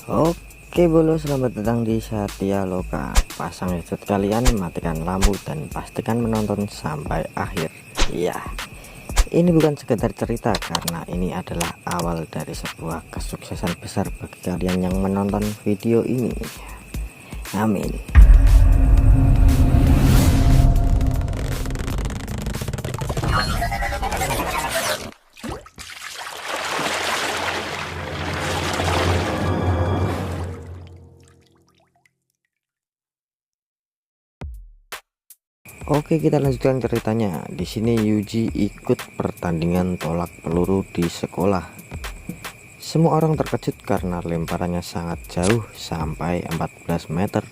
Oke bolo, selamat datang di Satya Loka. Pasang headset kalian, matikan lampu dan pastikan menonton sampai akhir. Iya, ini bukan sekedar cerita karena ini adalah awal dari sebuah kesuksesan besar bagi kalian yang menonton video ini. Amin. Oke, kita lanjutkan ceritanya. Di sini Yuji ikut pertandingan tolak peluru di sekolah. Semua orang terkejut karena lemparannya sangat jauh sampai 14 meter.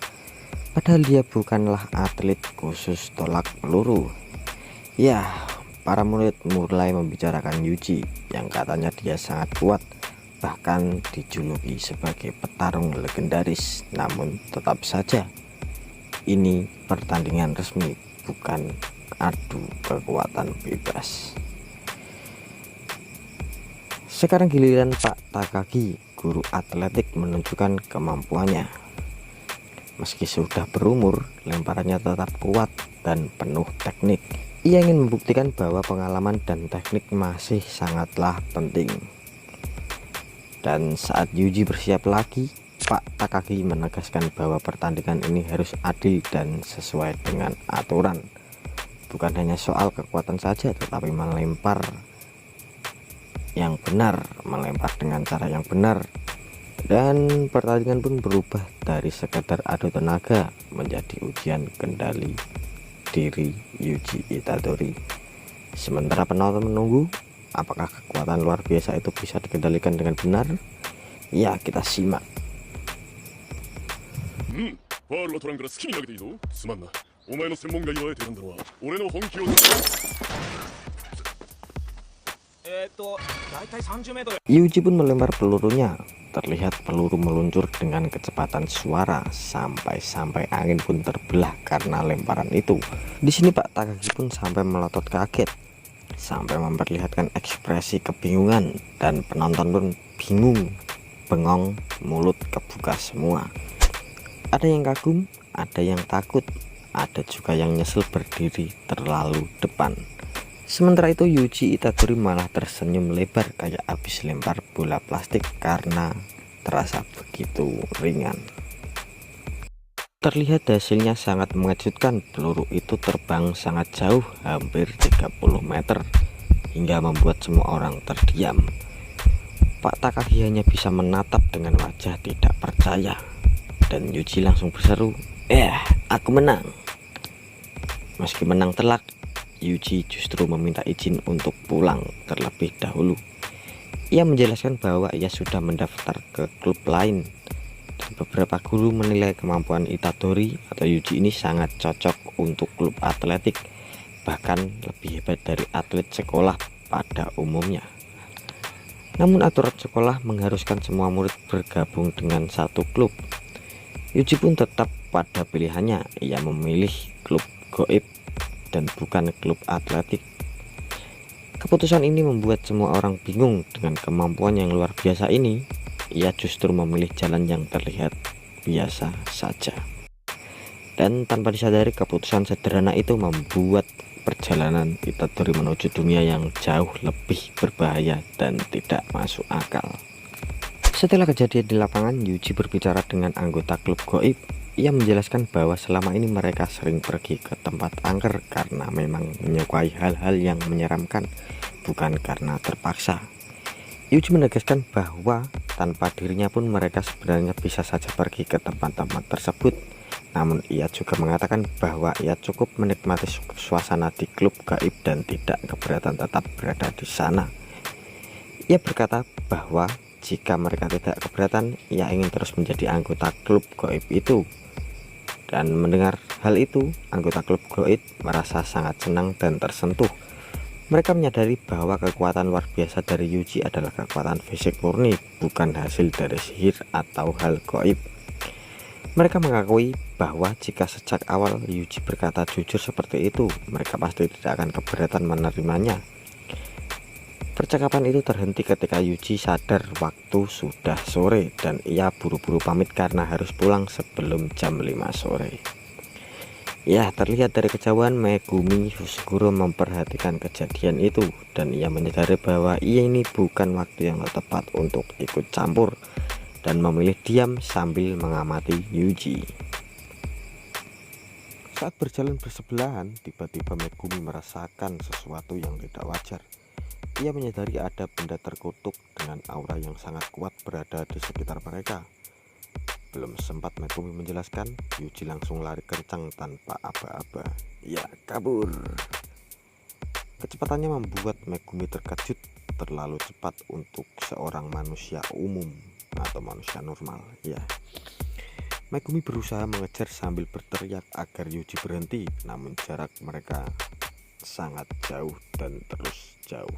Padahal dia bukanlah atlet khusus tolak peluru. Ya, para murid mulai membicarakan Yuji yang katanya dia sangat kuat, bahkan dijuluki sebagai petarung legendaris. Namun tetap saja ini pertandingan resmi, bukan adu kekuatan bebas. Sekarang giliran Pak Takagi, guru atletik, menunjukkan kemampuannya. Meski sudah berumur, lemparannya tetap kuat dan penuh teknik. Ia ingin membuktikan bahwa pengalaman dan teknik masih sangatlah penting. Dan saat Yuji bersiap lagi, Pak Takagi menegaskan bahwa pertandingan ini harus adil dan sesuai dengan aturan. Bukan hanya soal kekuatan saja, tetapi melempar yang benar, melempar dengan cara yang benar. Dan pertandingan pun berubah dari sekedar adu tenaga menjadi ujian kendali diri Yuji Itadori. Sementara penonton menunggu apakah kekuatan luar biasa itu bisa dikendalikan dengan benar. Ya, kita simak. ファールは取らんから好きに投げていいぞ。すまんな。お前の専門外をあえて選んだのは俺の本気を。大体30メートル。 Yuji pun melempar pelurunya. Terlihat peluru meluncur dengan kecepatan suara sampai angin pun terbelah karena lemparan itu. Di sini Pak Takagi pun sampai melotot kaget, sampai memperlihatkan ekspresi kebingungan, dan penonton pun bingung, bengong, mulut kebuka semua. Ada yang kagum, ada yang takut, ada juga yang nyesel berdiri terlalu depan. Sementara itu Yuji Itadori malah tersenyum lebar kayak habis lempar bola plastik karena terasa begitu ringan. Terlihat hasilnya sangat mengejutkan. Peluru itu terbang sangat jauh, hampir 30 meter, hingga membuat semua orang terdiam. Pak Takagi hanya bisa menatap dengan wajah tidak percaya. Dan Yuji langsung berseru, aku menang." Meski menang telak, Yuji justru meminta izin untuk pulang terlebih dahulu. Ia menjelaskan bahwa ia sudah mendaftar ke klub lain, dan beberapa guru menilai kemampuan Itadori atau Yuji ini sangat cocok untuk klub atletik, bahkan lebih hebat dari atlet sekolah pada umumnya. Namun aturan sekolah mengharuskan semua murid bergabung dengan satu klub. Yuji pun tetap pada pilihannya. Ia memilih klub goib dan bukan klub atletik. Keputusan ini membuat semua orang bingung. Dengan kemampuan yang luar biasa ini, ia justru memilih jalan yang terlihat biasa saja. Dan tanpa disadari, keputusan sederhana itu membuat perjalanan Itadori menuju dunia yang jauh lebih berbahaya dan tidak masuk akal. Setelah kejadian di lapangan, Yuji berbicara dengan anggota klub goib. Ia menjelaskan bahwa selama ini mereka sering pergi ke tempat angker karena memang menyukai hal-hal yang menyeramkan, bukan karena terpaksa. Yuji menegaskan bahwa tanpa dirinya pun mereka sebenarnya bisa saja pergi ke tempat-tempat tersebut. Namun ia juga mengatakan bahwa ia cukup menikmati suasana di klub gaib dan tidak keberatan tetap berada di sana. Ia berkata bahwa jika mereka tidak keberatan, ia ingin terus menjadi anggota klub goib itu. Dan mendengar hal itu, anggota klub goib merasa sangat senang dan tersentuh. Mereka menyadari bahwa kekuatan luar biasa dari Yuji adalah kekuatan fisik murni, bukan hasil dari sihir atau hal goib. Mereka mengakui bahwa jika sejak awal Yuji berkata jujur seperti itu, mereka pasti tidak akan keberatan menerimanya. Percakapan itu terhenti ketika Yuji sadar waktu sudah sore dan ia buru-buru pamit karena harus pulang sebelum jam 5 sore. Ya, terlihat dari kejauhan Megumi Hoshiguro memperhatikan kejadian itu dan ia menyadari bahwa ini bukan waktu yang tepat untuk ikut campur dan memilih diam sambil mengamati Yuji. Saat berjalan bersebelahan, tiba-tiba Megumi merasakan sesuatu yang tidak wajar. Ia menyadari ada benda terkutuk dengan aura yang sangat kuat berada di sekitar mereka. Belum sempat Megumi menjelaskan, Yuji langsung lari kencang tanpa aba-aba. Ya, kabur. Kecepatannya membuat Megumi terkejut, terlalu cepat untuk seorang manusia umum atau manusia normal. Ya. Megumi berusaha mengejar sambil berteriak agar Yuji berhenti, namun jarak mereka sangat jauh dan terus jauh.